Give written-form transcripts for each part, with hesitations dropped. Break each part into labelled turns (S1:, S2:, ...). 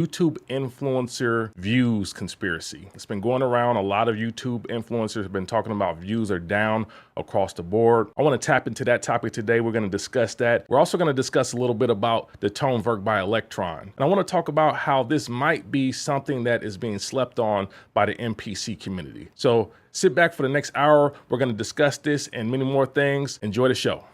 S1: YouTube influencer views conspiracy. It's been going around. A lot of YouTube influencers have been talking about views are down across the board. I want to tap into that topic today. We're going to discuss that. We're also going to discuss a little bit about the Tonverk by Elektron. And I want to talk about how this might be something that is being slept on by the NPC community. So sit back for the next hour. We're going to discuss this and many more things. Enjoy the show.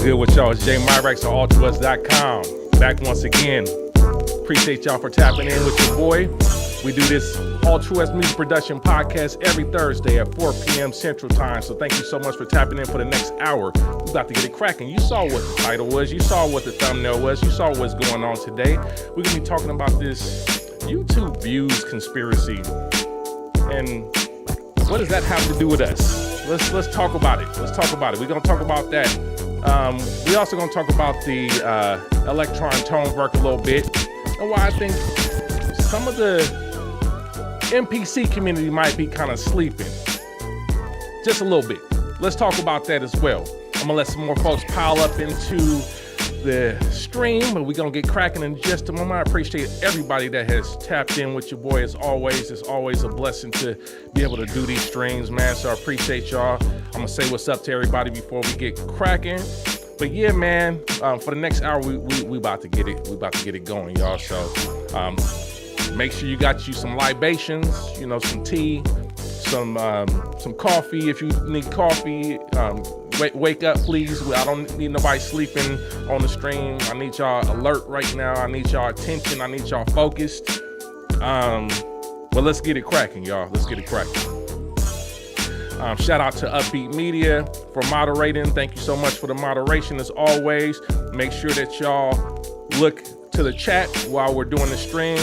S1: Good with y'all. It's JMyrex of Altruwest.com. Back once again. Appreciate y'all for tapping in with your boy. We do this Altruwest music production podcast every Thursday at 4 p.m. Central Time. So thank you so much for tapping in for the next hour. We're about to get it cracking. You saw what the title was. You saw what the thumbnail was. You saw what's going on today. We're going to be talking about this YouTube views conspiracy. And what does that have to do with us? Let's talk about it. Let's talk about it. We're going to talk about that. We also going to talk about the Electron Tonverk a little bit and why I think some of the NPC community might be kind of sleeping. Just a little bit. Let's talk about that as well. I'm going to let some more folks pile up into the stream, but we're going to get cracking in just a moment. I appreciate everybody that has tapped in with your boy as always. It's always a blessing to be able to do these streams, man. So I appreciate y'all. I'm going to say what's up to everybody before we get cracking. But yeah, man, for the next hour, we about to get it. We about to get it going, y'all. So make sure you got you some libations, you know, some tea, some coffee if you need coffee. Wake up, please. I don't need nobody sleeping on the stream. I need y'all alert right now. I need y'all attention. I need y'all focused. But let's get it cracking, y'all. Let's get it cracking. Shout out to Upbeat Media for moderating. Thank you so much for the moderation as always. Make sure that y'all look to the chat while we're doing the stream.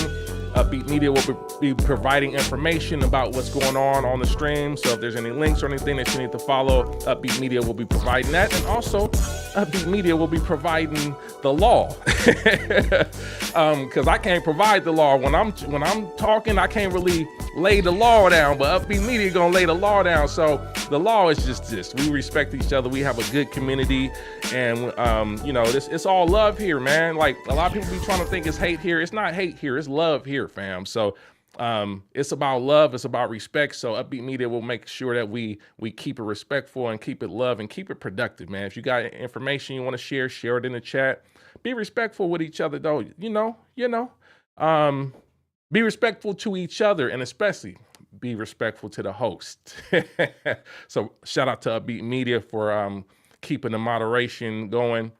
S1: Upbeat Media will be providing information about what's going on the stream. So if there's any links or anything that you need to follow, Upbeat Media will be providing that. And also, Upbeat Media will be providing the law. Because I can't provide the law. When I'm talking, I can't really lay the law down, but Upbeat Media gonna lay the law down. So the law is just this. We respect each other. We have a good community. And, you know, it's all love here, man. Like, a lot of people be trying to think it's hate here. It's not hate here. It's love here, fam. So it's about love. It's about respect. So Upbeat Media will make sure that we keep it respectful and keep it love and keep it productive, man. If you got information you want to share it in the chat. Be respectful with each other, though. You know. Be respectful to each other, and especially be respectful to the host. So shout out to Upbeat Media for keeping the moderation going.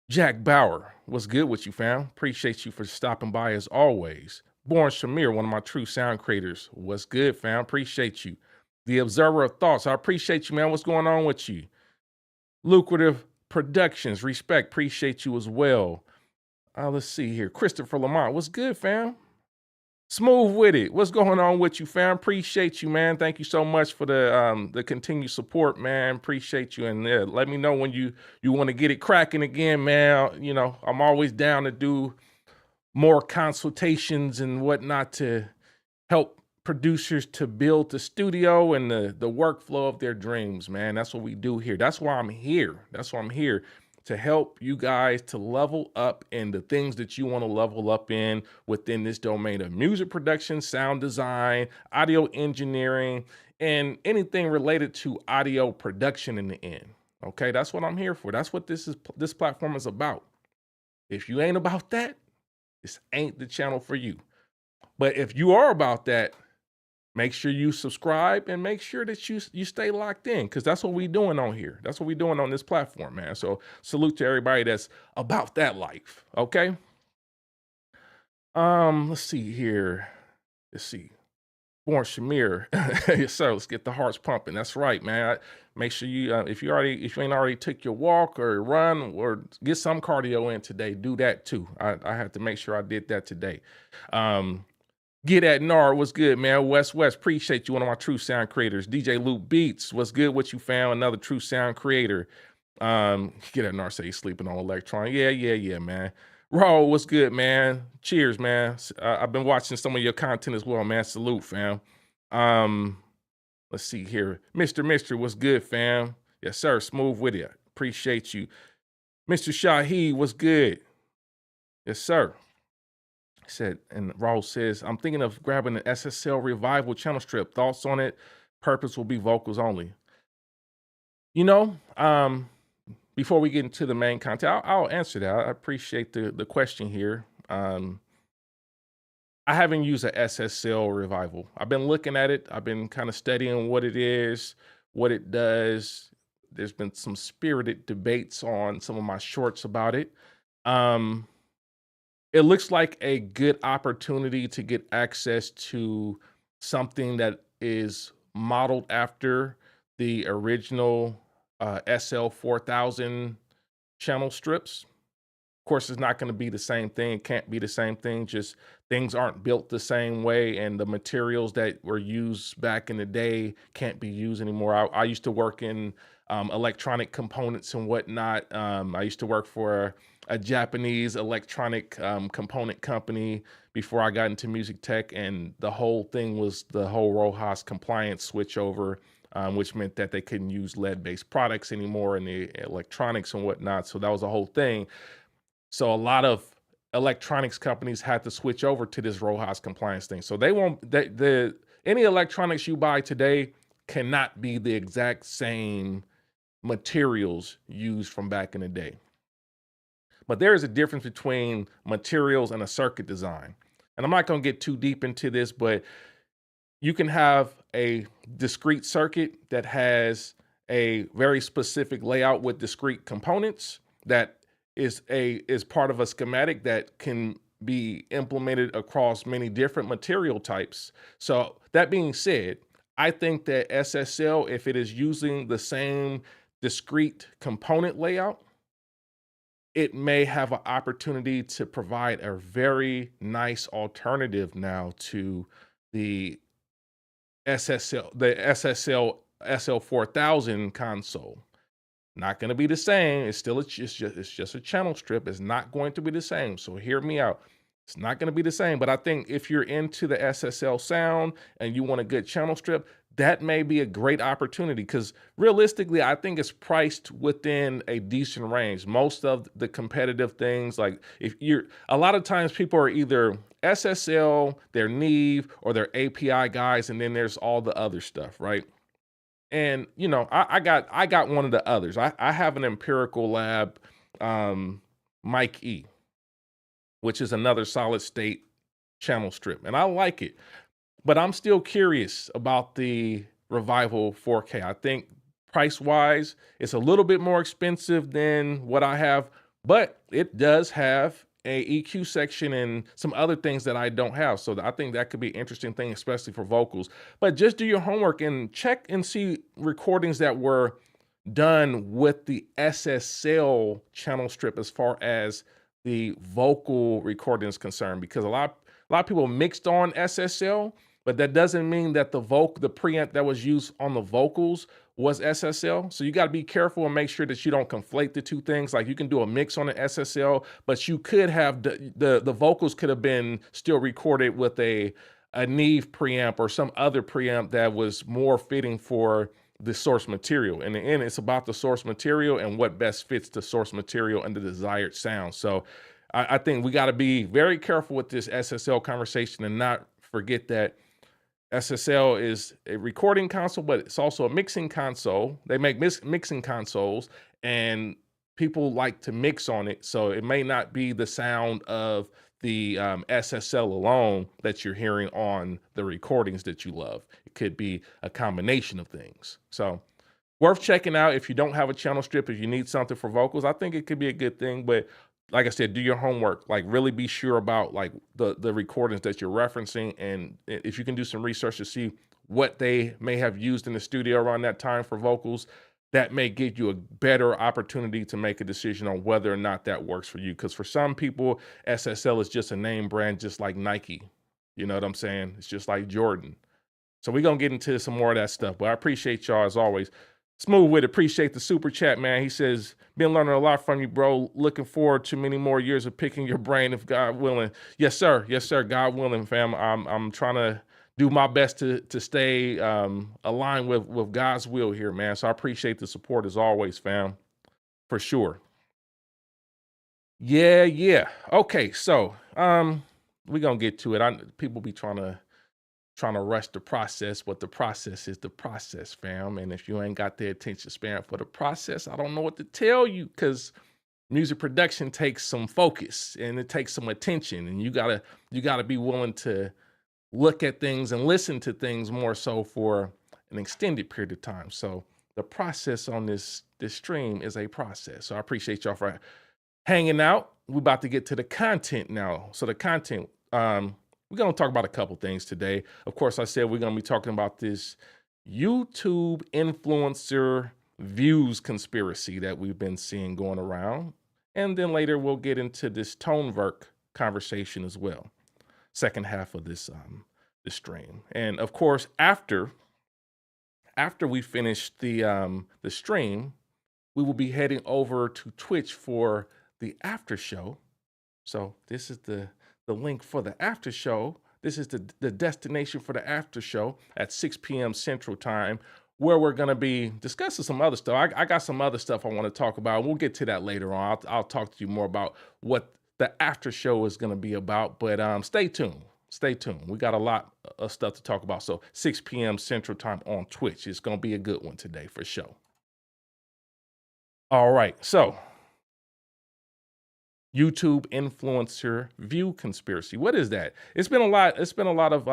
S1: Jack Bauer, what's good with you, fam? Appreciate you for stopping by as always. Born Shamir, one of my true sound creators. What's good, fam? Appreciate you. The Observer of Thoughts, I appreciate you, man. What's going on with you? Lucrative Productions, respect, appreciate you as well. Let's see here. Christopher Lamont, what's good, fam? Smooth with it. What's going on with you, fam? Appreciate you, man. Thank you so much for the continued support, man. Appreciate you. And let me know when you want to get it cracking again, man. You know, I'm always down to do more consultations and whatnot to help producers to build the studio and the workflow of their dreams, man. That's what we do here. That's why I'm here. That's why I'm here to help you guys to level up in the things that you want to level up in within this domain of music production, sound design, audio engineering, and anything related to audio production in the end. Okay, that's what I'm here for. That's what this platform is about. If you ain't about that, this ain't the channel for you. But if you are about that, make sure you subscribe and make sure that you stay locked in, because that's what we doing on here. That's what we doing on this platform, man. So salute to everybody that's about that life. Okay. Let's see here. Let's see. Born Shamir. Yes, sir. Let's get the hearts pumping. That's right, man. Make sure you, if you ain't already took your walk or run or get some cardio in today, do that too. I have to make sure I did that today. Get at Nar, what's good, man? West, appreciate you, one of my true sound creators. DJ Luke Beats, what's good? What you found? Another true sound creator. Get at Nar, say he's sleeping on Electron. Yeah, man. Raw, what's good, man? Cheers, man. I've been watching some of your content as well, man. Salute, fam. Let's see here. Mr. What's good, fam? Yes, sir. Smooth with you. Appreciate you. Mr. Shaheed, what's good? Yes, sir. Said, and Raul says, I'm thinking of grabbing an SSL Revival channel strip. Thoughts on it? Purpose will be vocals only. You know, before we get into the main content, I'll answer that. I appreciate the question here. I haven't used a SSL Revival. I've been looking at it. I've been kind of studying what it is, what it does. There's been some spirited debates on some of my shorts about it. It looks like a good opportunity to get access to something that is modeled after the original SL4000 channel strips. Of course, it's not going to be the same thing. It can't be the same thing. Just things aren't built the same way, and the materials that were used back in the day can't be used anymore. I used to work in electronic components and whatnot. I used to work for a Japanese electronic component company before I got into music tech, and the whole thing was the whole RoHS compliance switchover, which meant that they couldn't use lead-based products anymore in the electronics and whatnot. So that was a whole thing. So a lot of electronics companies had to switch over to this RoHS compliance thing. So they won't, any electronics you buy today cannot be the exact same materials used from back in the day. But there is a difference between materials and a circuit design. And I'm not going to get too deep into this, but you can have a discrete circuit that has a very specific layout with discrete components that is part of a schematic that can be implemented across many different material types. So that being said, I think that SSL, if it is using the same discrete component layout, it may have an opportunity to provide a very nice alternative now to the SSL SL4000 console. Not going to be the same. It's just a channel strip. It's not going to be the same. So hear me out. It's not going to be the same. But I think if you're into the SSL sound and you want a good channel strip, that may be a great opportunity, because realistically, I think it's priced within a decent range. Most of the competitive things, like a lot of times people are either SSL, they're Neve, or they're API guys, and then there's all the other stuff, right? And you know, I got one of the others. I have an Empirical Lab Mic E, which is another solid state channel strip, and I like it. But I'm still curious about the Revival 4K. I think price-wise, it's a little bit more expensive than what I have, but it does have a EQ section and some other things that I don't have. So I think that could be an interesting thing, especially for vocals. But just do your homework and check and see recordings that were done with the SSL channel strip as far as the vocal recording is concerned, because a lot of people mixed on SSL, but that doesn't mean that the preamp that was used on the vocals was SSL. So you got to be careful and make sure that you don't conflate the two things. Like you can do a mix on the SSL, but you could have the vocals could have been still recorded with a a Neve preamp or some other preamp that was more fitting for the source material. In the end, it's about the source material and what best fits the source material and the desired sound. So I think we got to be very careful with this SSL conversation and not forget that SSL is a recording console, but it's also a mixing console. They make mixing consoles, and people like to mix on it. So it may not be the sound of the SSL alone that you're hearing on the recordings that you love. It could be a combination of things. So worth checking out if you don't have a channel strip, if you need something for vocals. I think it could be a good thing, but like I said, do your homework. Like really be sure about like the recordings that you're referencing, and if you can do some research to see what they may have used in the studio around that time for vocals, that may give you a better opportunity to make a decision on whether or not that works for you. Because for some people, SSL is just a name brand, just like Nike. You know what I'm saying? It's just like Jordan. So we're going to get into some more of that stuff. But I appreciate y'all as always. Smooth with it. Appreciate the super chat, man. He says, been learning a lot from you, bro. Looking forward to many more years of picking your brain if God willing. Yes, sir. Yes, sir. God willing, fam. I'm trying to do my best to stay aligned with God's will here, man. So I appreciate the support as always, fam. For sure. Yeah. Okay, so we're gonna get to it. People be trying to rush the process, but the process is the process, fam. And if you ain't got the attention span for the process, I don't know what to tell you, because music production takes some focus and it takes some attention, and you gotta be willing to look at things and listen to things more so for an extended period of time. So the process on this stream is a process. So I appreciate y'all for hanging out. We're about to get to the content now. So the content, we're going to talk about a couple things today. Of course, I said we're going to be talking about this YouTube influencer views conspiracy that we've been seeing going around. And then later we'll get into this Tonverk conversation as well. Second half of this stream. And of course, after we finish the stream, we will be heading over to Twitch for the after show. So this is the link for the after show. This is the destination for the after show at 6 p.m. Central Time, where we're going to be discussing some other stuff. I got some other stuff I want to talk about. We'll get to that later on. I'll talk to you more about what the after show is going to be about, but stay tuned. We got a lot of stuff to talk about. So 6 p.m. Central Time on Twitch. It's going to be a good one today for sure. All right. So YouTube influencer view conspiracy. What is that? It's been a lot of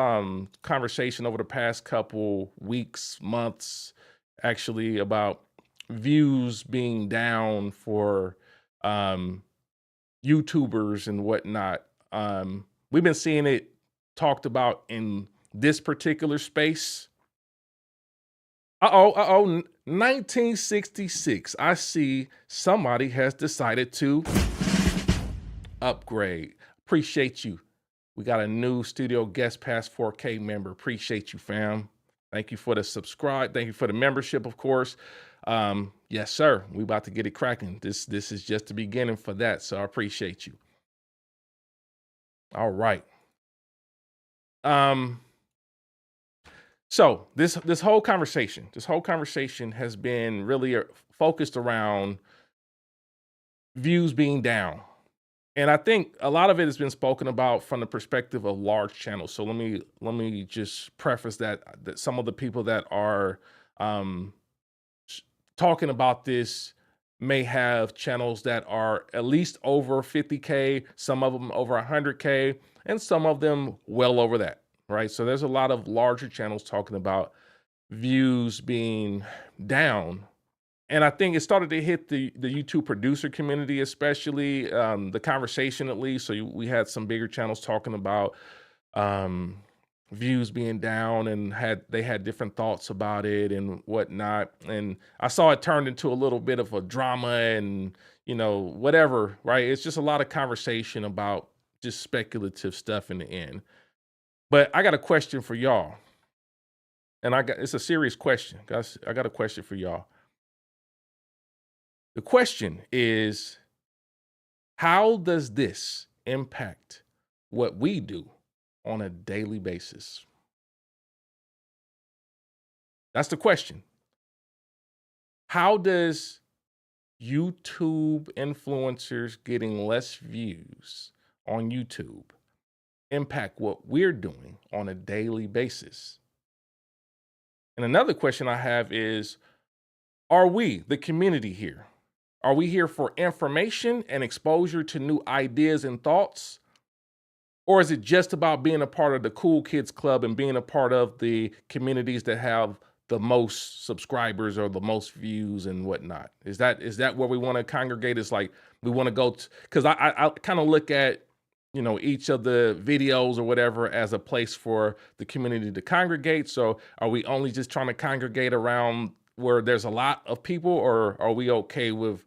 S1: conversation over the past couple weeks, months, actually, about views being down for YouTubers and whatnot. We've been seeing it talked about in this particular space. 1966. I see somebody has decided to upgrade. Appreciate you. We got a new Studio Guest Pass 4K member. Appreciate you, fam. Thank you for the subscribe. Thank you for the membership, of course. Yes, sir. We about to get it cracking. This is just the beginning for that. So I appreciate you. All right. So this whole conversation has been really focused around views being down. And I think a lot of it has been spoken about from the perspective of large channels. So let me just preface that some of the people that are talking about this may have channels that are at least over 50K, some of them over 100K, and some of them well over that, right? So there's a lot of larger channels talking about views being down. And I think it started to hit the YouTube producer community, especially the conversation at least. So we had some bigger channels talking about views being down, and they had different thoughts about it and whatnot. And I saw it turned into a little bit of a drama and, whatever, right? It's just a lot of conversation about just speculative stuff in the end. But I got a question for y'all. And it's a serious question, guys. I got a question for y'all. The question is, how does this impact what we do on a daily basis? That's the question. How does YouTube influencers getting less views on YouTube impact what we're doing on a daily basis? And another question I have is, are we, the community here, are we here for information and exposure to new ideas and thoughts? Or is it just about being a part of the cool kids club and being a part of the communities that have the most subscribers or the most views and whatnot? Is that where we want to congregate? It's like we want to go because I kind of look at each of the videos or whatever as a place for the community to congregate. So are we only just trying to congregate around where there's a lot of people, or are we okay with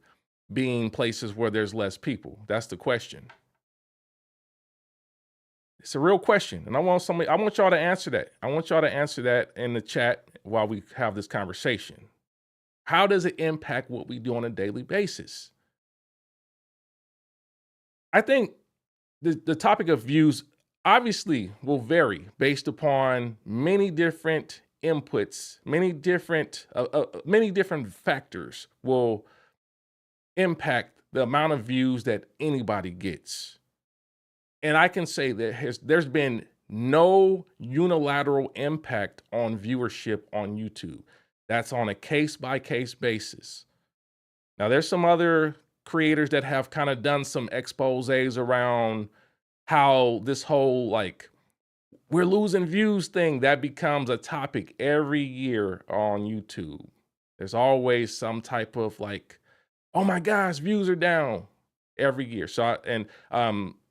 S1: being places where there's less people? That's the question. It's a real question, and I want y'all to answer that. I want y'all to answer that in the chat while we have this conversation. How does it impact what we do on a daily basis? I think the topic of views obviously will vary based upon many different inputs, many different factors will impact the amount of views that anybody gets. And I can say that there's been no unilateral impact on viewership on YouTube. That's on a case-by-case basis. Now, there's some other creators that have kind of done some exposés around how this whole, like, we're losing views thing, that becomes a topic every year on YouTube. There's always some type of like, oh my gosh, views are down every year. So,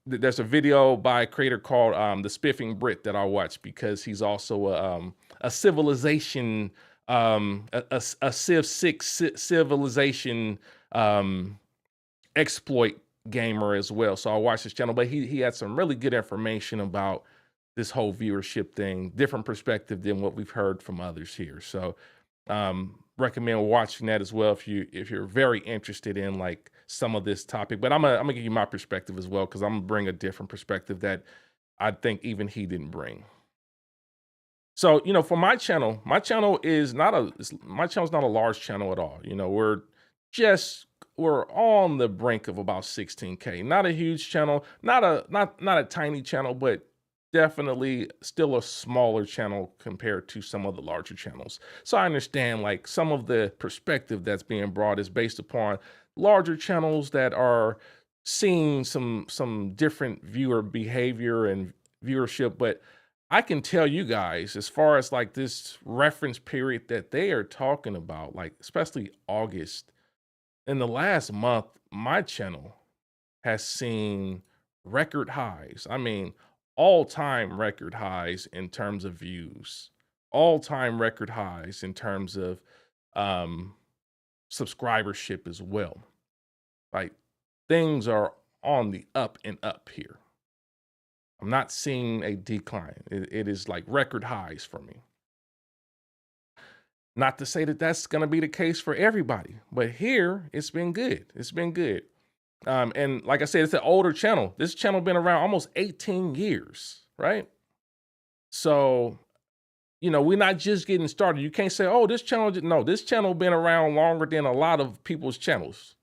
S1: there's a video by a creator called The Spiffing Brit that I watch because he's also a civilization, a Civ 6 civilization exploit gamer as well. So I watch his channel, but he had some really good information about this whole viewership thing, different perspective than what we've heard from others here. So recommend watching that as well if you're very interested in like some of this topic. But I'm gonna give you my perspective as well, because I'm gonna bring a different perspective that I think even he didn't bring. So for my channel is not a large channel at all. We're on the brink of about 16K. Not a huge channel, not a tiny channel, but definitely still a smaller channel compared to some of the larger channels. So I understand like some of the perspective that's being brought is based upon larger channels that are seeing some different viewer behavior and viewership. But I can tell you guys, as far as like this reference period that they are talking about, like especially August, in the last month, my channel has seen record highs. I mean, all-time record highs in terms of views, all-time record highs in terms of subscribership as well. Like, things are on the up and up here. I'm not seeing a decline. It is like record highs for me. Not to say that that's going to be the case for everybody, but here it's been good. It's been good. And like I said, it's an older channel. This channel been around almost 18 years, right? So, we're not just getting started. You can't say, oh, this channel been around longer than a lot of people's channels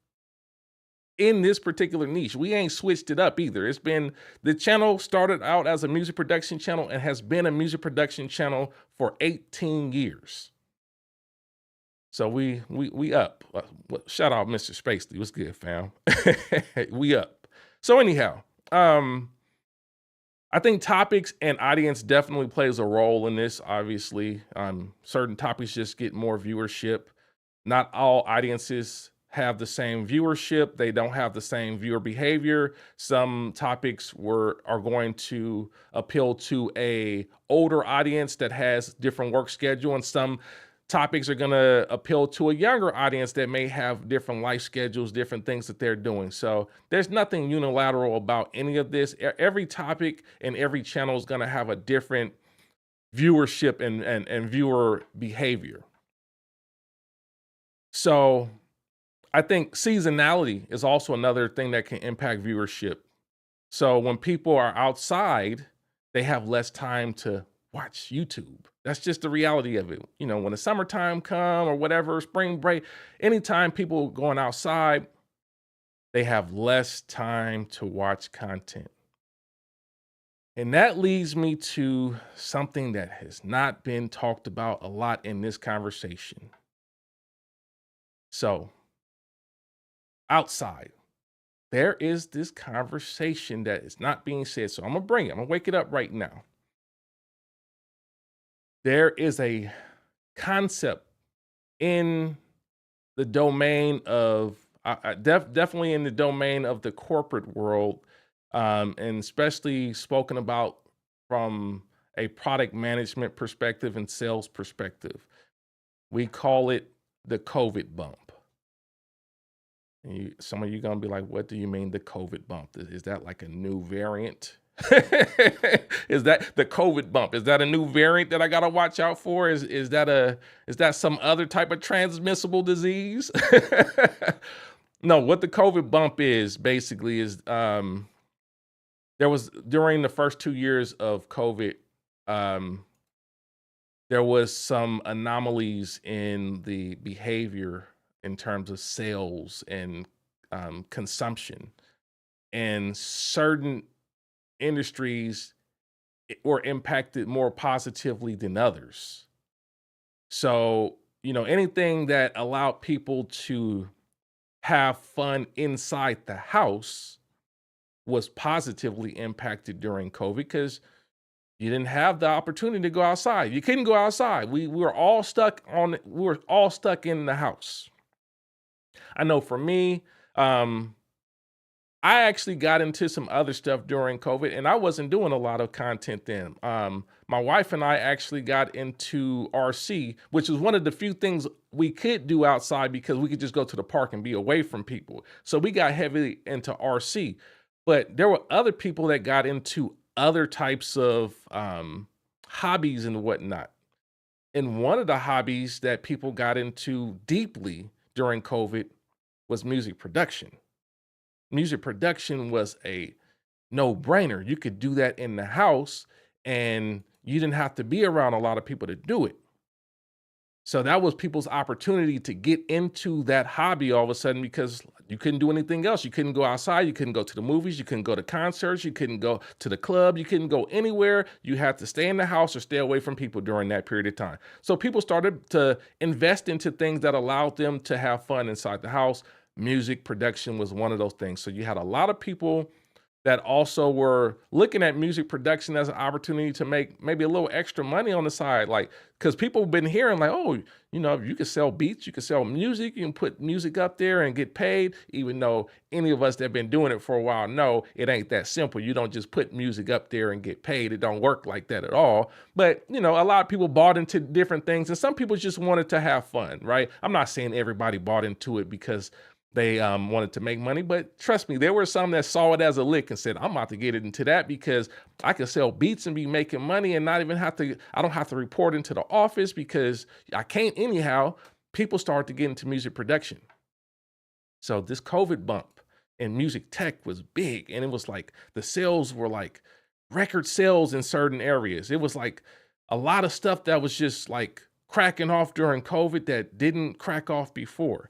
S1: in this particular niche. We ain't switched it up either. The channel started out as a music production channel and has been a music production channel for 18 years. So we up. Shout out Mr. Spacely. What's good, fam? We up. So anyhow, I think topics and audience definitely plays a role in this, obviously. Certain topics just get more viewership. Not all audiences have the same viewership. They don't have the same viewer behavior. Some topics are going to appeal to a older audience that has different work schedule, and some topics are going to appeal to a younger audience that may have different life schedules, different things that they're doing. So there's nothing unilateral about any of this. Every topic and every channel is going to have a different viewership and viewer behavior. So I think seasonality is also another thing that can impact viewership. So when people are outside they have less time to watch YouTube. That's just the reality of it. You know, when the summertime come or whatever, spring break, anytime people going outside, they have less time to watch content. And that leads me to something that has not been talked about a lot in this conversation. So, outside, there is this conversation that is not being said. So, I'm going to wake it up right now. There is a concept in the domain of, definitely in the domain of the corporate world, and especially spoken about from a product management perspective and sales perspective. We call it the COVID bump. And some of you gonna be like, what do you mean the COVID bump? Is that like a new variant? Is that the COVID bump? Is that a new variant that I gotta watch out for? Is that some other type of transmissible disease? No, what the COVID bump is basically is there was during the first 2 years of COVID, there was some anomalies in the behavior in terms of sales and consumption, and certain industries were impacted more positively than others. So, you know, anything that allowed people to have fun inside the house was positively impacted during COVID because you didn't have the opportunity to go outside. You couldn't go outside. We were all stuck in the house. I know for me, I actually got into some other stuff during COVID, and I wasn't doing a lot of content then. My wife and I actually got into RC, which was one of the few things we could do outside because we could just go to the park and be away from people. So we got heavily into RC, but there were other people that got into other types of hobbies and whatnot. And one of the hobbies that people got into deeply during COVID was music production. Music production was a no-brainer. You could do that in the house and you didn't have to be around a lot of people to do it. So that was people's opportunity to get into that hobby all of a sudden because you couldn't do anything else. You couldn't go outside. You couldn't go to the movies. You couldn't go to concerts. You couldn't go to the club. You couldn't go anywhere. You had to stay in the house or stay away from people during that period of time. So people started to invest into things that allowed them to have fun inside the house. Music production was one of those things. So you had a lot of people that also were looking at music production as an opportunity to make maybe a little extra money on the side. Like, because people have been hearing like, oh, you know, you can sell beats, you can sell music, you can put music up there and get paid, even though any of us that have been doing it for a while know it ain't that simple. You don't just put music up there and get paid. It don't work like that at all. But, you know, a lot of people bought into different things and some people just wanted to have fun, right? I'm not saying everybody bought into it because they wanted to make money, but trust me, there were some that saw it as a lick and said, I'm about to get into that because I can sell beats and be making money and not even I don't have to report into the office because I can't anyhow. People started to get into music production. So this COVID bump in music tech was big. And it was like, the sales were like record sales in certain areas. It was like a lot of stuff that was just like cracking off during COVID that didn't crack off before.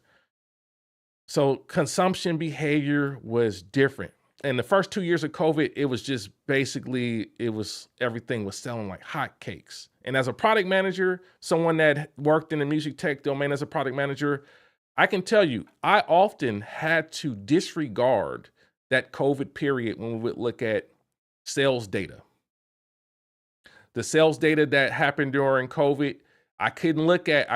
S1: So consumption behavior was different. And the first 2 years of COVID, it was just basically, everything was selling like hotcakes. And as a product manager, someone that worked in the music tech domain as a product manager, I can tell you, I often had to disregard that COVID period when we would look at sales data. The sales data that happened during COVID, I couldn't look at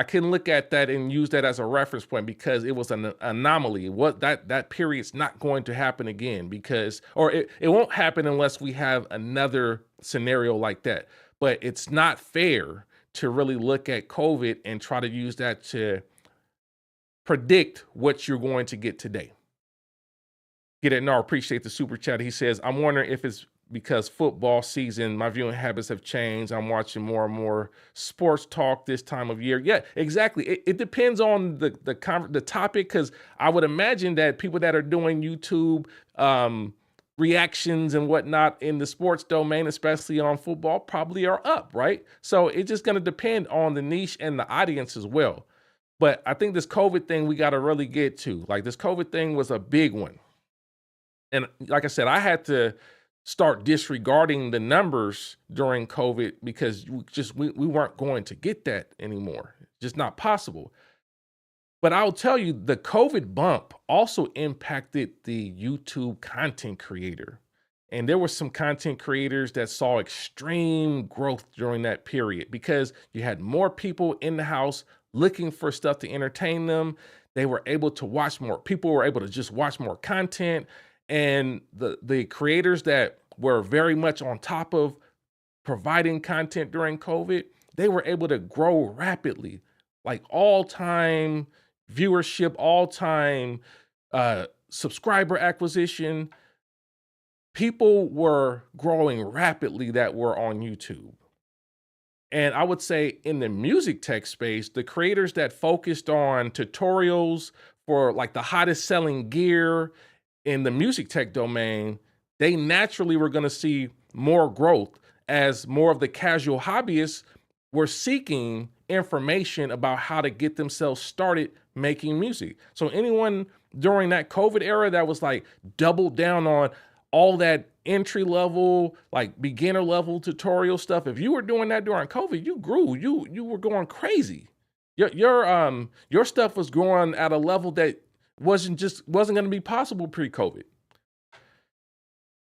S1: that and use that as a reference point because it was an anomaly. That period's not going to happen again it won't happen unless we have another scenario like that. But it's not fair to really look at COVID and try to use that to predict what you're going to get today. Get it? No, appreciate the super chat. He says, I'm wondering if it's because football season, my viewing habits have changed. I'm watching more and more sports talk this time of year. Yeah, exactly. It depends on the topic, because I would imagine that people that are doing YouTube reactions and whatnot in the sports domain, especially on football, probably are up, right? So it's just going to depend on the niche and the audience as well. But I think this COVID thing we got to really get to. Like this COVID thing was a big one. And like I said, I had to start disregarding the numbers during COVID because we weren't going to get that anymore. Just not possible. But I'll tell you, the COVID bump also impacted the YouTube content creator. And there were some content creators that saw extreme growth during that period because you had more people in the house looking for stuff to entertain them. They were able to watch more. People were able to just watch more content. And the creators that were very much on top of providing content during COVID, they were able to grow rapidly, like all-time viewership, all-time subscriber acquisition. People were growing rapidly that were on YouTube. And I would say in the music tech space, the creators that focused on tutorials for like the hottest selling gear in the music tech domain, they naturally were going to see more growth as more of the casual hobbyists were seeking information about how to get themselves started making music. So anyone during that COVID era that was like doubled down on all that entry level, like beginner level tutorial stuff, if you were doing that during COVID, you grew. You were going crazy. Your stuff was growing at a level that wasn't going to be possible pre-COVID.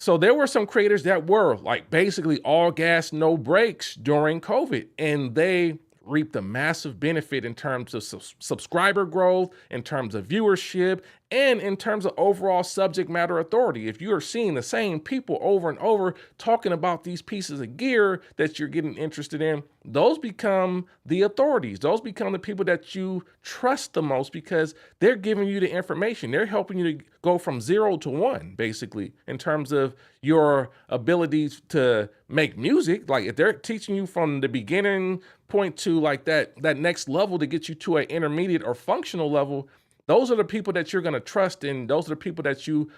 S1: So there were some creators that were like basically all gas, no brakes during COVID, and they reaped a massive benefit in terms of subscriber growth, in terms of viewership, and in terms of overall subject matter authority. If you are seeing the same people over and over talking about these pieces of gear that you're getting interested in, those become the authorities. Those become the people that you trust the most because they're giving you the information. They're helping you to go from 0 to 1, basically, in terms of your abilities to make music. Like if they're teaching you from the beginning point to like that next level to get you to an intermediate or functional level, those are the people that you're going to trust, and those are the people that you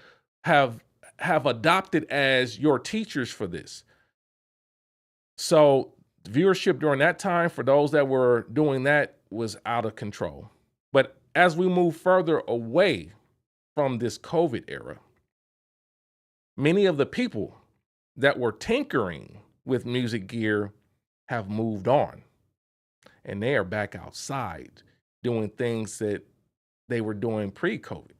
S1: have adopted as your teachers for this. So viewership during that time for those that were doing that was out of control. But as we move further away from this COVID era, many of the people that were tinkering with music gear have moved on, and they are back outside doing things that they were doing pre-COVID.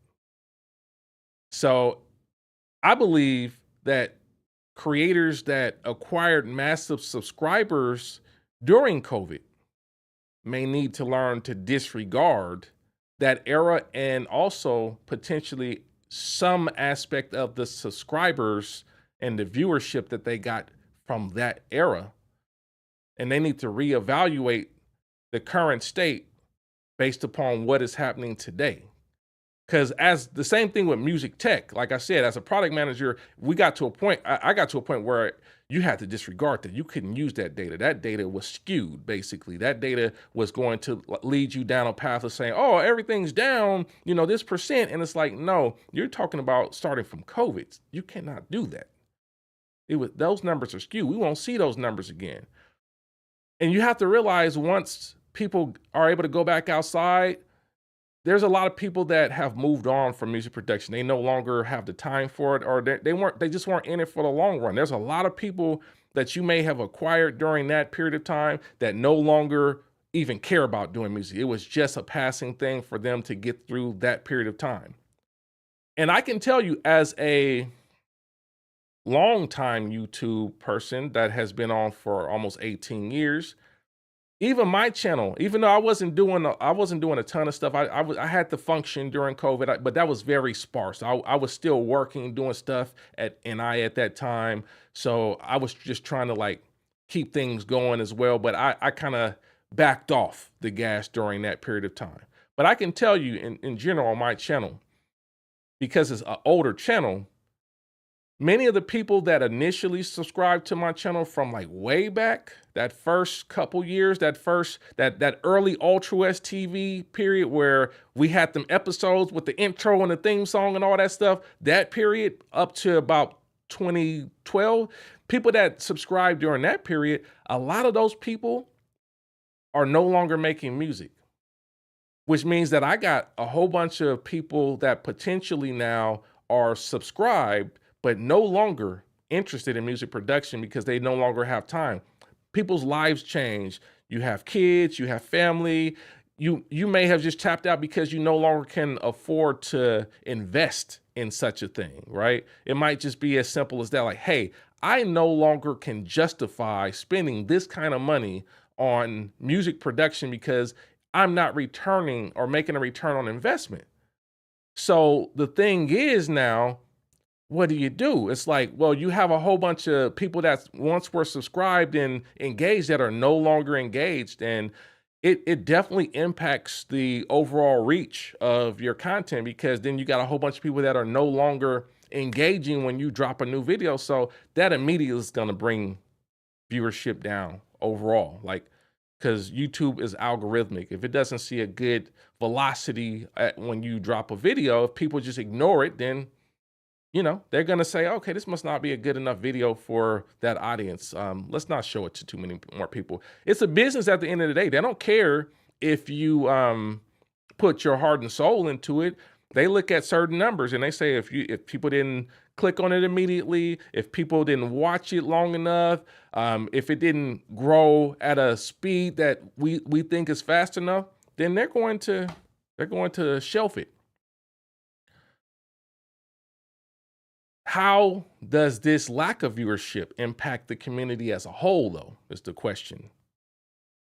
S1: So I believe that creators that acquired massive subscribers during COVID may need to learn to disregard that era and also potentially some aspect of the subscribers and the viewership that they got from that era. And they need to reevaluate the current state based upon what is happening today. Because as the same thing with music tech, like I said, as a product manager, we got to a point, I got to a point where you had to disregard that. You couldn't use that data. That data was skewed, basically. That data was going to lead you down a path of saying, oh, everything's down, this percent. And it's like, no, you're talking about starting from COVID. You cannot do that. Those numbers are skewed. We won't see those numbers again. And you have to realize once people are able to go back outside, there's a lot of people that have moved on from music production. They no longer have the time for it, or they just weren't in it for the long run. There's a lot of people that you may have acquired during that period of time that no longer even care about doing music. It was just a passing thing for them to get through that period of time. And I can tell you, as a longtime YouTube person that has been on for almost 18 years, even my channel, even though I wasn't doing a ton of stuff, I had to function during COVID, but that was very sparse. I was still working, doing stuff at NI at that time. So I was just trying to like keep things going as well. But I kind of backed off the gas during that period of time. But I can tell you in general on my channel, because it's an older channel, many of the people that initially subscribed to my channel from like way back, that first couple years, that early Altruwest TV period where we had them episodes with the intro and the theme song and all that stuff, that period up to about 2012, people that subscribed during that period, a lot of those people are no longer making music, which means that I got a whole bunch of people that potentially now are subscribed, but no longer interested in music production because they no longer have time. People's lives change. You have kids, you have family. You may have just tapped out because you no longer can afford to invest in such a thing, right? It might just be as simple as that, like, hey, I no longer can justify spending this kind of money on music production because I'm not returning or making a return on investment. So the thing is now, what do? It's like, well, you have a whole bunch of people that once were subscribed and engaged that are no longer engaged. And it definitely impacts the overall reach of your content because then you got a whole bunch of people that are no longer engaging when you drop a new video. So that immediately is going to bring viewership down overall. Like, because YouTube is algorithmic. If it doesn't see a good velocity when you drop a video, if people just ignore it, then they're going to say, okay, this must not be a good enough video for that audience. Let's not show it to too many more people. It's a business at the end of the day. They don't care if you put your heart and soul into it. They look at certain numbers and they say if people didn't click on it immediately, if people didn't watch it long enough, if it didn't grow at a speed that we think is fast enough, then they're going to shelf it. How does this lack of viewership impact the community as a whole, though, is the question.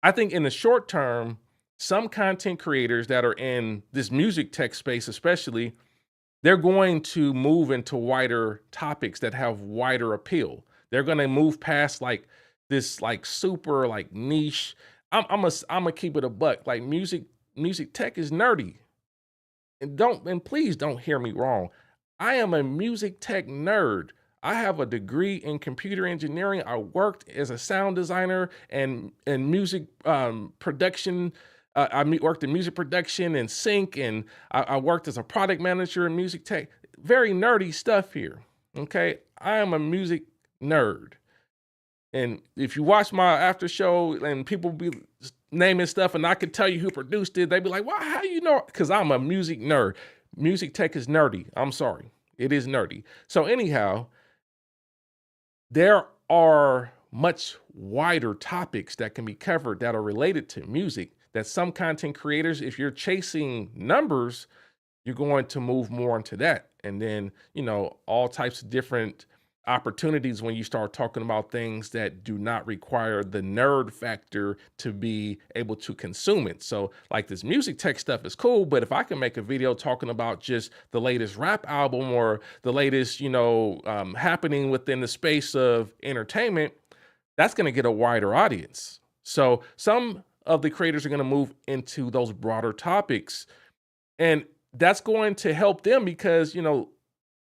S1: I think in the short term, some content creators that are in this music tech space especially, they're going to move into wider topics that have wider appeal. They're going to move past like this like super like niche. I'm gonna keep it a buck. Like music tech is nerdy. And please don't hear me wrong. I am a music tech nerd. I have a degree in computer engineering. I worked as a sound designer and music production. I worked in music production and sync, and I worked as a product manager in music tech. Very nerdy stuff here, okay? I am a music nerd. And if you watch my after show and people be naming stuff and I could tell you who produced it, they'd be like, well, how you know? Because I'm a music nerd. Music tech is nerdy. I'm sorry. It is nerdy. So anyhow, there are much wider topics that can be covered that are related to music that some content creators, if you're chasing numbers, you're going to move more into that. And then, all types of different opportunities when you start talking about things that do not require the nerd factor to be able to consume it. So like this music tech stuff is cool, but if I can make a video talking about just the latest rap album or the latest, happening within the space of entertainment, that's going to get a wider audience. So some of the creators are going to move into those broader topics, and that's going to help them because,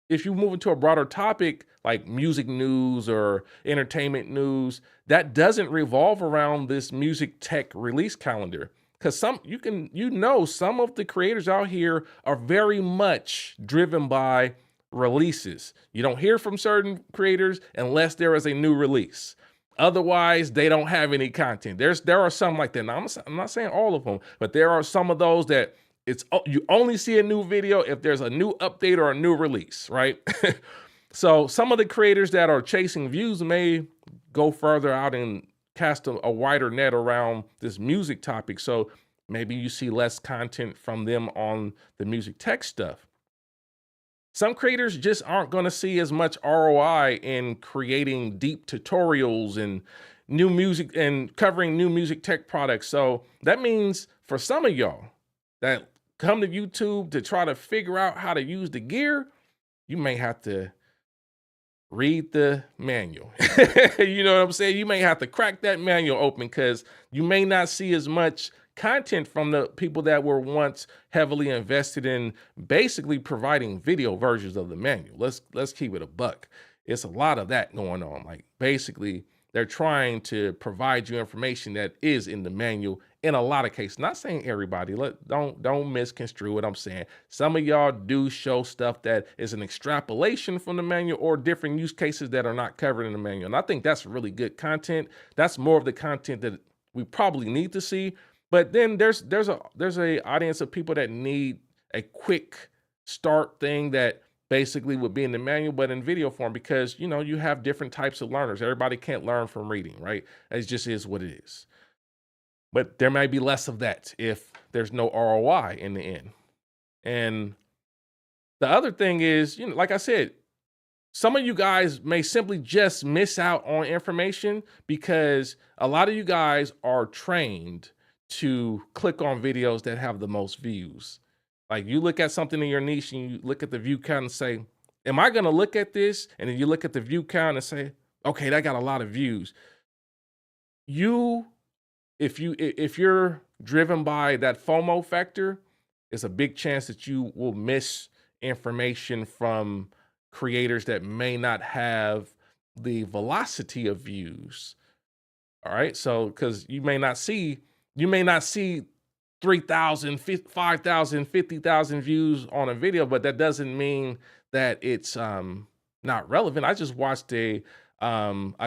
S1: if you move into a broader topic like music news or entertainment news, that doesn't revolve around this music tech release calendar. Because some of the creators out here are very much driven by releases. You don't hear from certain creators unless there is a new release. Otherwise, they don't have any content. There are some like that. Now, I'm not saying all of them, but there are some of those that you only see a new video if there's a new update or a new release, right? So some of the creators that are chasing views may go further out and cast a wider net around this music topic. So maybe you see less content from them on the music tech stuff. Some creators just aren't going to see as much ROI in creating deep tutorials and new music and covering new music tech products. So that means for some of y'all that come to YouTube to try to figure out how to use the gear, you may have to read the manual. You know what I'm saying? You may have to crack that manual open because you may not see as much content from the people that were once heavily invested in basically providing video versions of the manual. Let's keep it a buck. It's a lot of that going on. Like basically they're trying to provide you information that is in the manual in a lot of cases, not saying everybody, don't misconstrue what I'm saying. Some of y'all do show stuff that is an extrapolation from the manual or different use cases that are not covered in the manual. And I think that's really good content. That's more of the content that we probably need to see. But then there's a audience of people that need a quick start thing that basically would be in the manual, but in video form, because you have different types of learners. Everybody can't learn from reading, right? It just is what it is. But there may be less of that if there's no ROI in the end. And the other thing is, like I said, some of you guys may simply just miss out on information because a lot of you guys are trained to click on videos that have the most views. Like you look at something in your niche and you look at the view count and say, am I going to look at this? And then you look at the view count and say, okay, that got a lot of views. If you're driven by that FOMO factor, it's a big chance that you will miss information from creators that may not have the velocity of views. All right. So, because you may not see 3,000, 5,000, 50,000 views on a video, but that doesn't mean that it's not relevant. I just watched a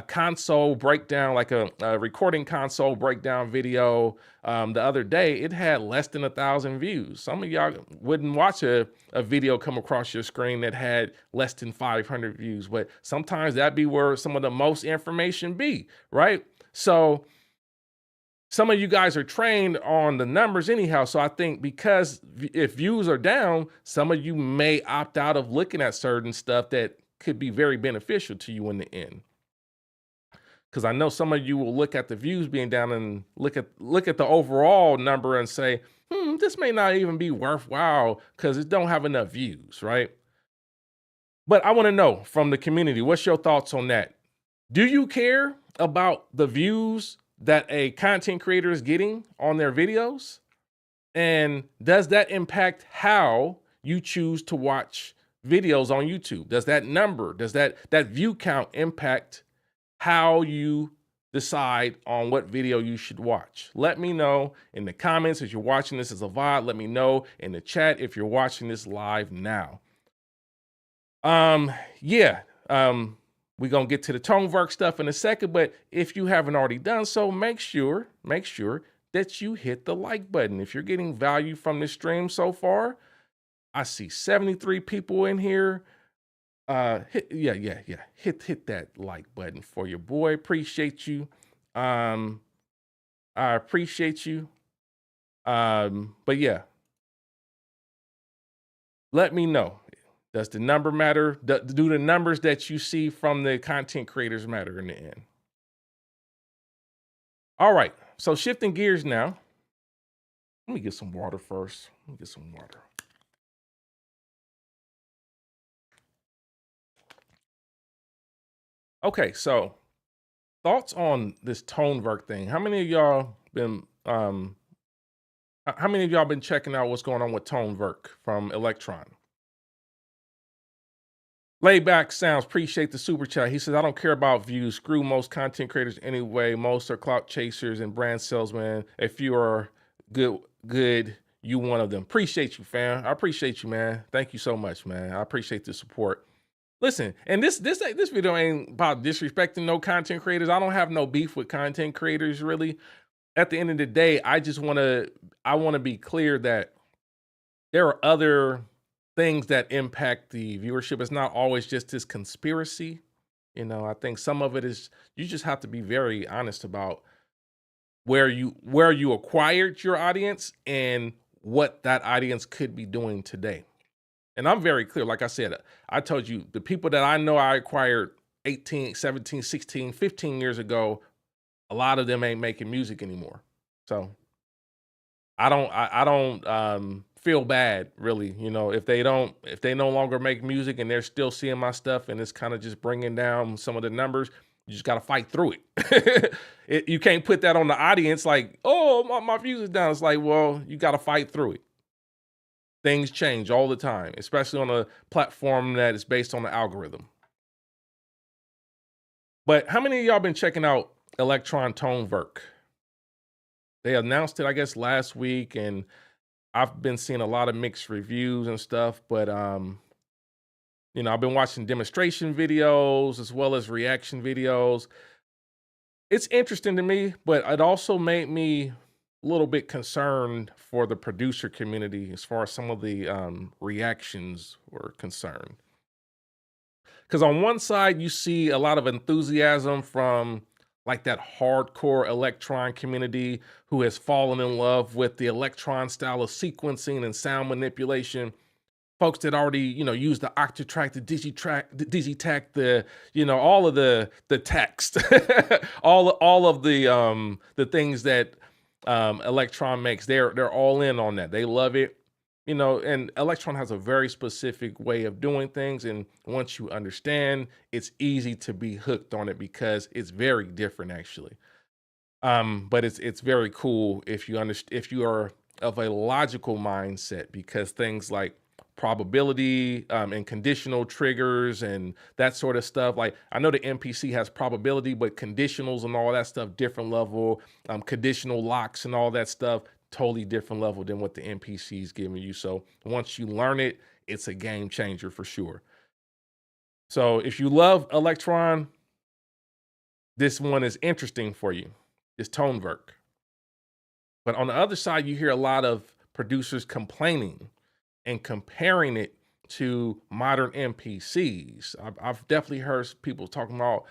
S1: console breakdown, like a recording console breakdown video the other day. It had less than 1,000 views. Some of y'all wouldn't watch a video come across your screen that had less than 500 views, but sometimes that'd be where some of the most information be, right? So some of you guys are trained on the numbers anyhow. So I think because if views are down, some of you may opt out of looking at certain stuff that could be very beneficial to you in the end. Because I know some of you will look at the views being down and look at the overall number and say, this may not even be worthwhile because it don't have enough views, right? But I want to know from the community, what's your thoughts on that? Do you care about the views that a content creator is getting on their videos? And does that impact how you choose to watch videos on YouTube? Does that number, does that view count impact how you decide on what video you should watch? Let me know in the comments if you're watching this as a VOD. Let me know in the chat if you're watching this live now. We're going to get to the Tonverk stuff in a second, but if you haven't already done so, make sure that you hit the like button. If you're getting value from this stream so far, I see 73 people in here. Hit that like button for your boy. Appreciate you. I appreciate you. But yeah, let me know. Does the number matter? Do the numbers that you see from the content creators matter in the end? All right, so shifting gears now. Let me get some water first. Okay, so thoughts on this Tonverk thing. How many of y'all been checking out what's going on with Tonverk from Elektron? Layback Sounds, appreciate the super chat. He says, I don't care about views. Screw most content creators anyway. Most are clout chasers and brand salesmen. If you are good, you one of them. Appreciate you, fam. I appreciate you, man. Thank you so much, man. I appreciate the support. Listen, and this video ain't about disrespecting no content creators. I don't have no beef with content creators, really. At the end of the day, I want to be clear that there are other things that impact the viewership. It's not always just this conspiracy. I think some of it is, you just have to be very honest about where you acquired your audience and what that audience could be doing today. And I'm very clear. Like I said, I told you, the people that I know I acquired 18, 17, 16, 15 years ago, a lot of them ain't making music anymore. So I don't feel bad, really. If they no longer make music and they're still seeing my stuff and it's kind of just bringing down some of the numbers, you just got to fight through it. You can't put that on the audience like, oh, my views is down. It's like, well, you got to fight through it. Things change all the time, especially on a platform that is based on the algorithm. But how many of y'all been checking out Electron Tonverk? They announced it, I guess, last week, and I've been seeing a lot of mixed reviews and stuff, but I've been watching demonstration videos as well as reaction videos. It's interesting to me, but it also made me a little bit concerned for the producer community as far as some of the reactions were concerned. Because on one side, you see a lot of enthusiasm from like that hardcore electron community who has fallen in love with the electron style of sequencing and sound manipulation. Folks that already, use the Octatrack, the Digitrack, the Digitac, all of the text, all of the things that Electron makes. They're all in on that. They love it. And Electron has a very specific way of doing things. And once you understand, it's easy to be hooked on it because it's very different actually. But it's very cool if you if you are of a logical mindset, because things like probability and conditional triggers and that sort of stuff. Like, I know the MPC has probability, but conditionals and all that stuff, different level, conditional locks and all that stuff, totally different level than what the MPC is giving you. So once you learn it, it's a game changer for sure. So if you love Electron, this one is interesting for you. It's Tonverk. But on the other side, you hear a lot of producers complaining and comparing it to modern MPCs. I've definitely heard people talking about,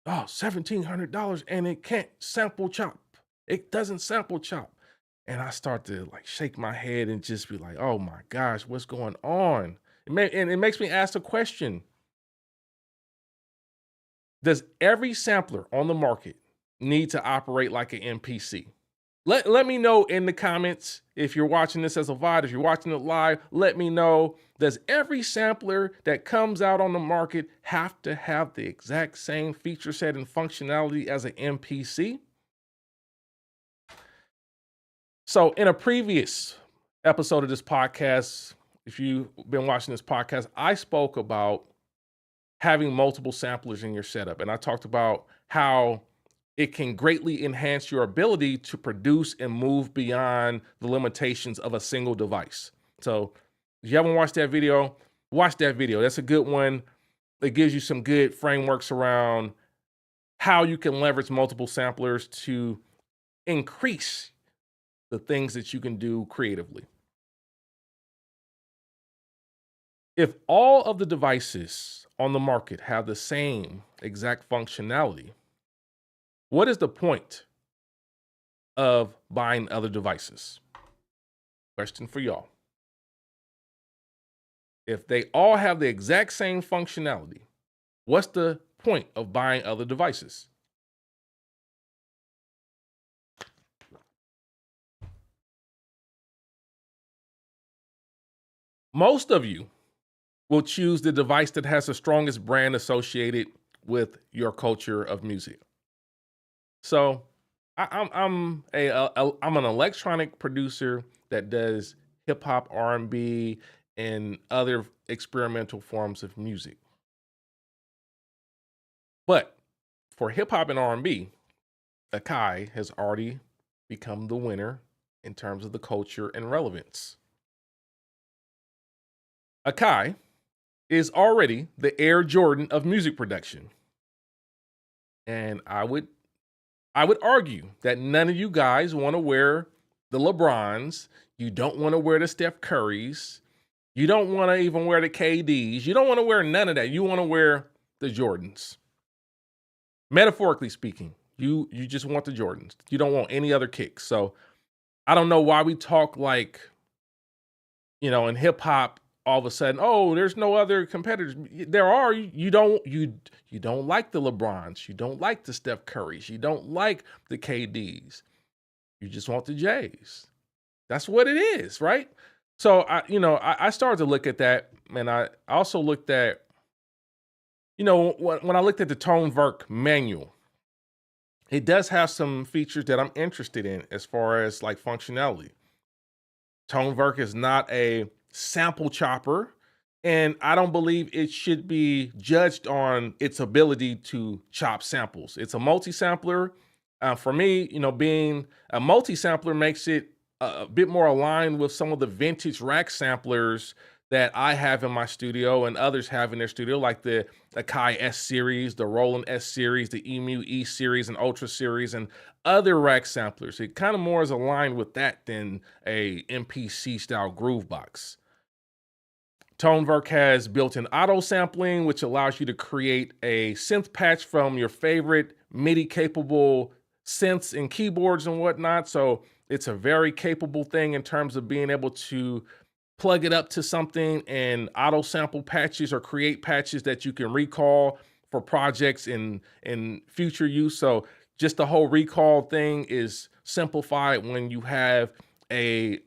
S1: oh, $1,700 and it can't sample chop. It doesn't sample chop. And I start to like shake my head and just be like, oh my gosh, what's going on? And it makes me ask the question, does every sampler on the market need to operate like an MPC? Let me know in the comments if you're watching this as a VOD, if you're watching it live, let me know, does every sampler that comes out on the market have to have the exact same feature set and functionality as an MPC? So in a previous episode of this podcast, if you've been watching this podcast, I spoke about having multiple samplers in your setup. And I talked about how it can greatly enhance your ability to produce and move beyond the limitations of a single device. So if you haven't watched that video, watch that video. That's a good one. It gives you some good frameworks around how you can leverage multiple samplers to increase the things that you can do creatively. If all of the devices on the market have the same exact functionality, what is the point of buying other devices? Question for y'all. If they all have the exact same functionality, what's the point of buying other devices? Most of you will choose the device that has the strongest brand associated with your culture of music. So I'm an electronic producer that does hip hop, R&B, and other experimental forms of music. But for hip hop and R&B, Akai has already become the winner in terms of the culture and relevance. Akai is already the Air Jordan of music production. And I would argue that none of you guys want to wear the LeBrons. You don't want to wear the Steph Currys. You don't want to even wear the KDs. You don't want to wear none of that. You want to wear the Jordans. Metaphorically speaking, you just want the Jordans. You don't want any other kicks. So I don't know why we talk like, in hip hop, all of a sudden, oh, there's no other competitors. There are. You don't like the LeBrons. You don't like the Steph Currys. You don't like the KDs. You just want the Jays. That's what it is, right? So I started to look at that, and I also looked at, when I looked at the Tonverk manual, it does have some features that I'm interested in as far as like functionality. Tonverk is not a sample chopper, and I don't believe it should be judged on its ability to chop samples. It's a multi-sampler. For me, being a multi-sampler makes it a bit more aligned with some of the vintage rack samplers that I have in my studio and others have in their studio, like the Akai S series, the Roland S series, the Emu E series, and Ultra series, and other rack samplers. It kind of more is aligned with that than a MPC style groove box. Tonverk has built-in auto sampling, which allows you to create a synth patch from your favorite MIDI capable synths and keyboards and whatnot. So it's a very capable thing in terms of being able to plug it up to something and auto sample patches or create patches that you can recall for projects in future use. So just the whole recall thing is simplified when you have a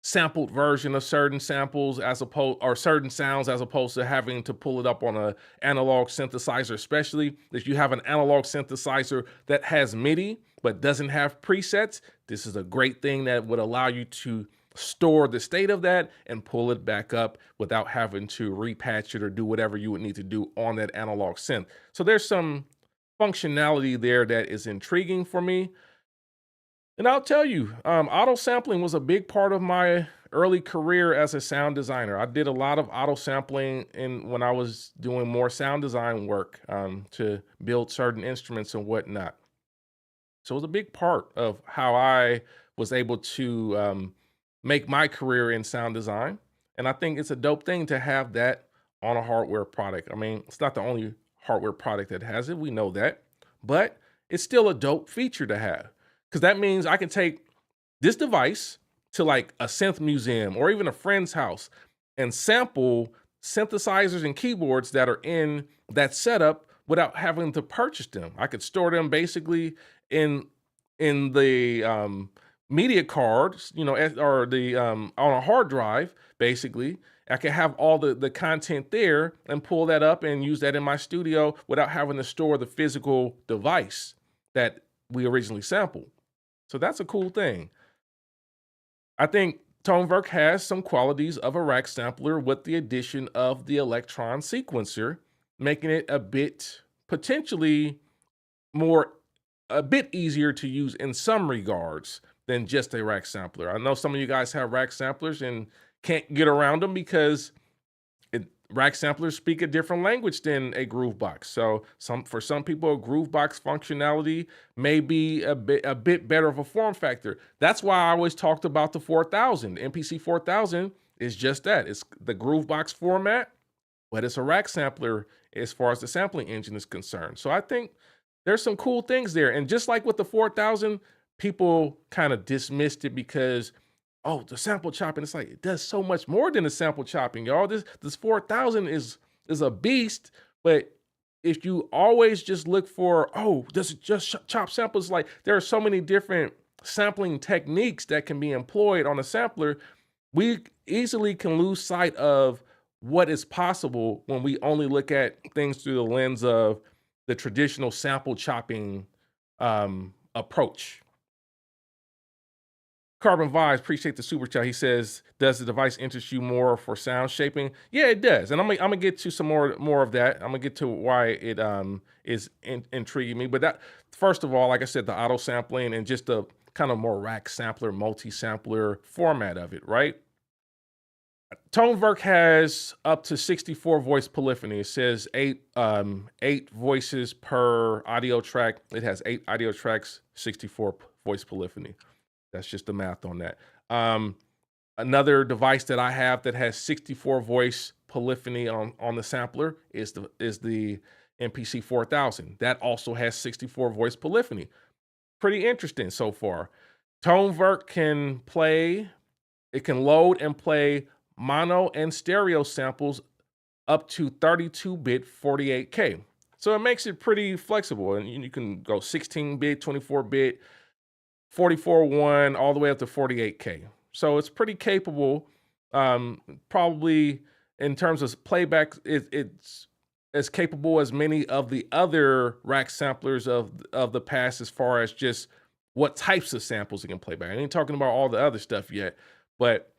S1: sampled version of certain samples as opposed or certain sounds as opposed to having to pull it up on a analog synthesizer, especially if you have an analog synthesizer that has MIDI but doesn't have presets. This is a great thing that would allow you to store the state of that and pull it back up without having to repatch it or do whatever you would need to do on that analog synth. So there's some functionality there that is intriguing for me. And I'll tell you, auto sampling was a big part of my early career as a sound designer. I did a lot of auto sampling when I was doing more sound design work to build certain instruments and whatnot. So it was a big part of how I was able to make my career in sound design. And I think it's a dope thing to have that on a hardware product. I mean, it's not the only hardware product that has it. We know that, but it's still a dope feature to have because that means I can take this device to like a synth museum or even a friend's house and sample synthesizers and keyboards that are in that setup without having to purchase them. I could store them basically in the media cards, or the on a hard drive, basically. I can have all the content there and pull that up and use that in my studio without having to store the physical device that we originally sampled. So that's a cool thing. I think Tonverk has some qualities of a rack sampler with the addition of the Electron sequencer, making it potentially a bit easier to use in some regards than just a rack sampler. I know some of you guys have rack samplers and can't get around them because rack samplers speak a different language than a groove box. So for some people, a groove box functionality may be a bit better of a form factor. That's why I always talked about the 4000. The MPC 4000 is just that. It's the groove box format, but it's a rack sampler as far as the sampling engine is concerned. So I think there's some cool things there. And just like with the 4000, people kind of dismissed it because, oh, the sample chopping. It's like, it does so much more than the sample chopping, y'all. This 4000 is a beast. But if you always just look for, oh, does it just chop samples? Like, there are so many different sampling techniques that can be employed on a sampler. We easily can lose sight of what is possible when we only look at things through the lens of the traditional sample chopping approach. Carbon Vibes, appreciate the super chat. He says, does the device interest you more for sound shaping? Yeah, it does. And I'm gonna get to some more of that. I'm gonna get to why it is intriguing me. But that, first of all, like I said, the auto sampling and just the kind of more rack sampler, multi-sampler format of it, right? Tonverk has up to 64 voice polyphony. It says eight voices per audio track. It has 8 audio tracks, 64 voice polyphony. That's just the math on that. Another device that I have that has 64 voice polyphony on the sampler is the MPC 4000. That also has 64 voice polyphony. Pretty interesting so far. Tonverk can load and play mono and stereo samples up to 32-bit 48K. So it makes it pretty flexible, and you can go 16-bit, 24-bit, 44.1, all the way up to 48K. So it's pretty capable. Probably in terms of playback, it's as capable as many of the other rack samplers of the past as far as just what types of samples it can play back. I ain't talking about all the other stuff yet, but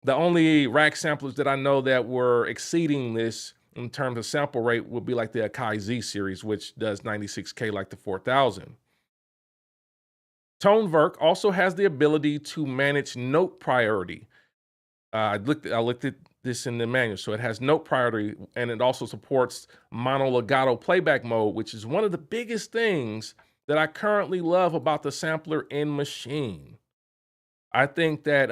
S1: the only rack samplers that I know that were exceeding this in terms of sample rate would be like the Akai Z series, which does 96K like the 4000. Tonverk also has the ability to manage note priority. I looked at this in the manual. So it has note priority, and it also supports mono legato playback mode, which is one of the biggest things that I currently love about the sampler in Machine. I think that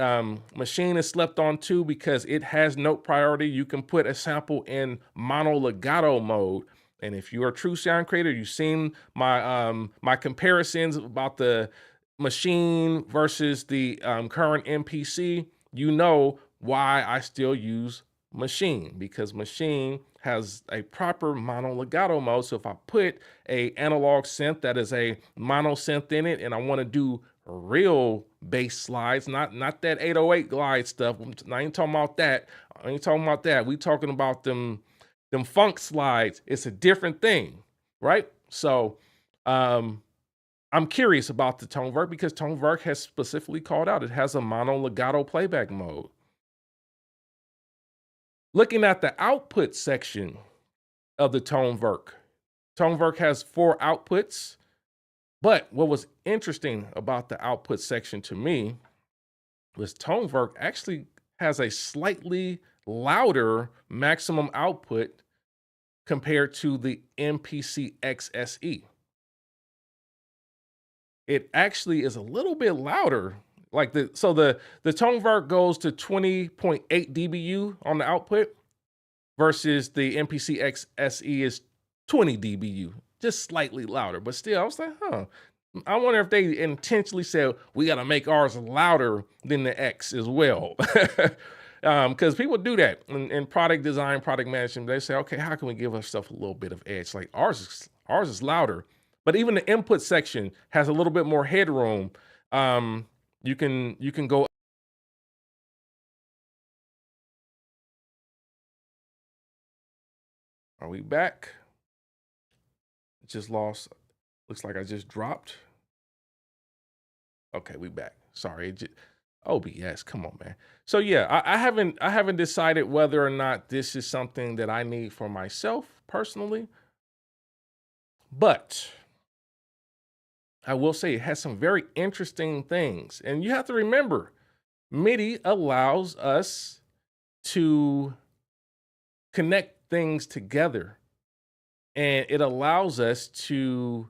S1: Machine is slept on too because it has note priority. You can put a sample in mono legato mode. And if you're a true sound creator, you've seen my comparisons about the Machine versus the current MPC. You know why I still use Machine, because Machine has a proper mono legato mode. So if I put a analog synth that is a mono synth in it and I want to do real bass slides, not that 808 glide stuff. I ain't talking about that. I ain't talking about that. We talking about them funk slides. It's a different thing, right? So I'm curious about the Tonverk because Tonverk has specifically called out it has a mono legato playback mode. Looking at the output section of the Tonverk, Tonverk has 4 outputs. But what was interesting about the output section to me was Tonverk actually has a slightly louder maximum output compared to the MPC XSE. It actually is a little bit louder. Like the Tonverk goes to 20.8 dBu on the output versus the MPC XSE is 20 dBu. Just slightly louder, but still, I was like, I wonder if they intentionally said, we got to make ours louder than the X as well. Because people do that in product design, product management. They say, okay, how can we give ourselves a little bit of edge? Like ours is louder, but even the input section has a little bit more headroom. You can go. Are we back? Just lost. Looks like I just dropped. Okay, we back. Sorry. OBS, come on, man. So yeah, I haven't decided whether or not this is something that I need for myself personally, but I will say it has some very interesting things. And you have to remember, MIDI allows us to connect things together. And it allows us to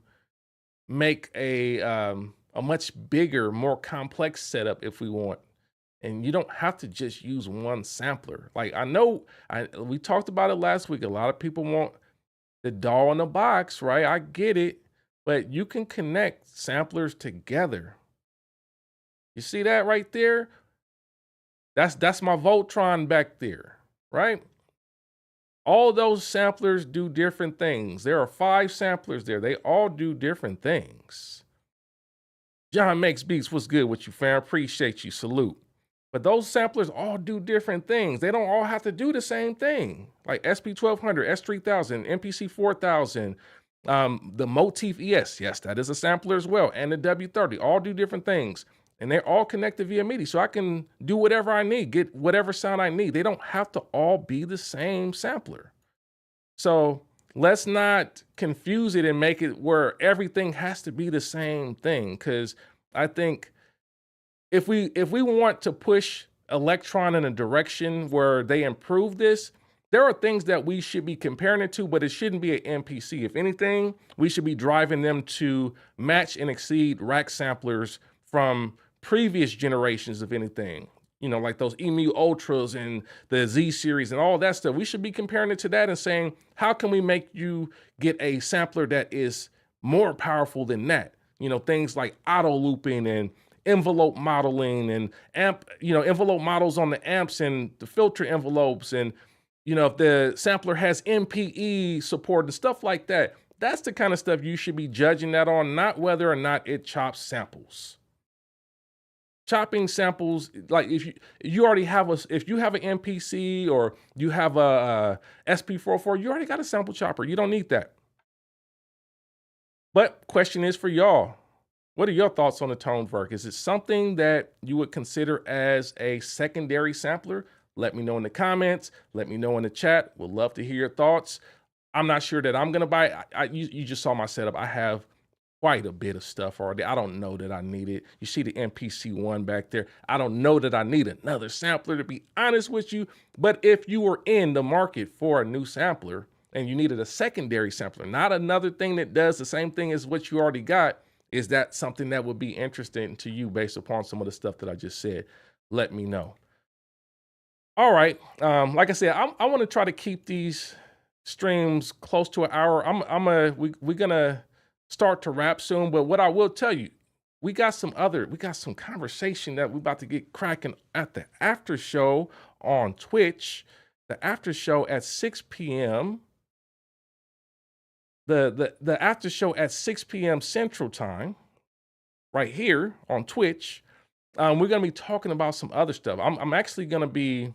S1: make a much bigger, more complex setup if we want. And you don't have to just use one sampler. Like we talked about it last week. A lot of people want the doll in the box, right? I get it, but you can connect samplers together. You see that right there? That's my Voltron back there, right? All those samplers do different things. There are 5 samplers there. They all do different things. John Makes Beats, what's good with you, fam? Appreciate you, salute. But those samplers all do different things. They don't all have to do the same thing. Like SP1200, S3000, MPC 4000, the Motif ES, yes, that is a sampler as well, and the W30, all do different things. And they're all connected via MIDI, so I can do whatever I need, get whatever sound I need. They don't have to all be the same sampler. So let's not confuse it and make it where everything has to be the same thing. Because I think if we want to push Electron in a direction where they improve this, there are things that we should be comparing it to, but it shouldn't be an MPC. If anything, we should be driving them to match and exceed rack samplers from previous generations of anything, like those EMU Ultras and the Z series and all that stuff. We should be comparing it to that and saying, how can we make you get a sampler that is more powerful than that? Things like auto looping and envelope modeling and envelope models on the amps and the filter envelopes. And, if the sampler has MPE support and stuff like that, that's the kind of stuff you should be judging that on, not whether or not it chops samples. Chopping samples, like if you already have if you have an MPC or you have a SP44, you already got a sample chopper. You don't need that. But question is for y'all, what are your thoughts on the Tonverk? Is it something that you would consider as a secondary sampler? Let me know in the comments. Let me know in the chat. Would love to hear your thoughts. I'm not sure that I'm gonna buy it. You just saw my setup. I have quite a bit of stuff already. I don't know that I need it. You see the MPC-1 back there. I don't know that I need another sampler, to be honest with you. But if you were in the market for a new sampler and you needed a secondary sampler, not another thing that does the same thing as what you already got, is that something that would be interesting to you based upon some of the stuff that I just said? Let me know. All right. Like I said, I want to try to keep these streams close to an hour. We're gonna start to wrap soon, but what I will tell you, we got some conversation that we're about to get cracking at the after show on Twitch. The after show at 6 p.m. The after show at 6 p.m. Central Time, right here on Twitch. We're gonna be talking about some other stuff. I'm actually gonna be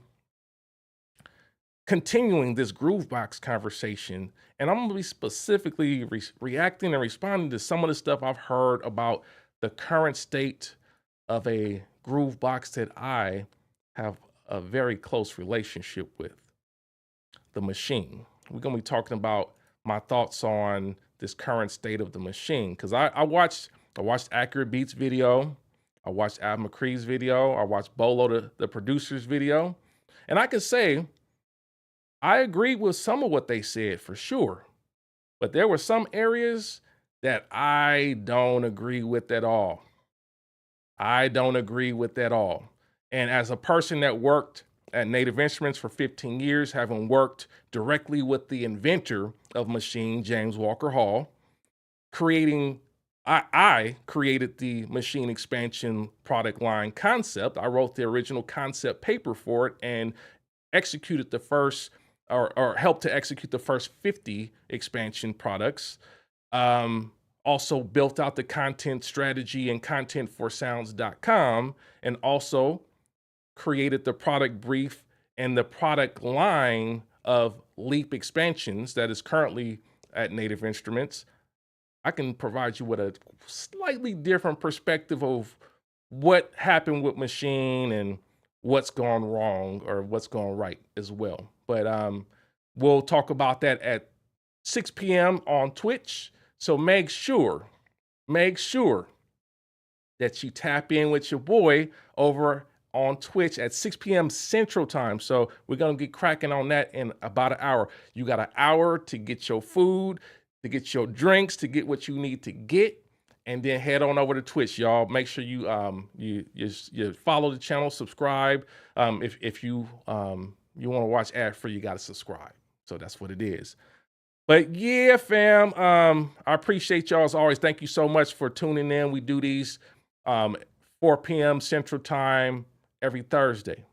S1: continuing this Groovebox conversation, and I'm gonna be specifically reacting and responding to some of the stuff I've heard about the current state of a Groovebox that I have a very close relationship with, the machine. We're gonna be talking about my thoughts on this current state of the machine, because I watched Accurate Beats video, I watched Ab McCree's video, I watched Bolo the producer's video, and I can say I agreed with some of what they said for sure, but there were some areas that I don't agree with at all. I don't agree with at all. And as a person that worked at Native Instruments for 15 years, having worked directly with the inventor of Machine, James Walker Hall, I created the machine expansion product line concept. I wrote the original concept paper for it and executed the first or helped to execute the first 50 expansion products. Also built out the content strategy and contentforsounds.com, and also created the product brief and the product line of Leap expansions that is currently at Native Instruments. I can provide you with a slightly different perspective of what happened with Machine and what's gone wrong or what's gone right as well. But we'll talk about that at 6 p.m. on Twitch. So make sure that you tap in with your boy over on Twitch at 6 p.m. Central Time. So we're going to get cracking on that in about an hour. You got an hour to get your food, to get your drinks, to get what you need to get, and then head on over to Twitch, y'all. Make sure you you follow the channel, subscribe. If you want to watch ad free, you got to subscribe. So that's what it is. But yeah, fam, I appreciate y'all as always. Thank you so much for tuning in. We do these 4 p.m. Central Time every Thursday.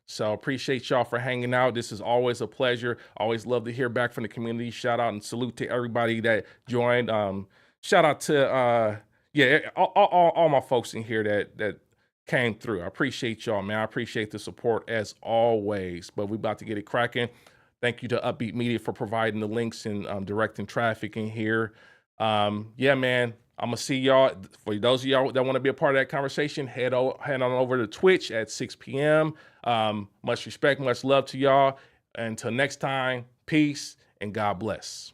S1: So appreciate y'all for hanging out. This is always a pleasure. Always love to hear back from the community. Shout out and salute to everybody that joined. Shout out to all my folks in here that came through. I appreciate y'all, man. I appreciate the support as always. But we about to get it cracking. Thank you to Upbeat Media for providing the links and directing traffic in here. Yeah, man. I'm gonna see y'all. For those of y'all that want to be a part of that conversation, head on over to Twitch at 6 p.m. Much respect, much love to y'all. Until next time, peace and God bless.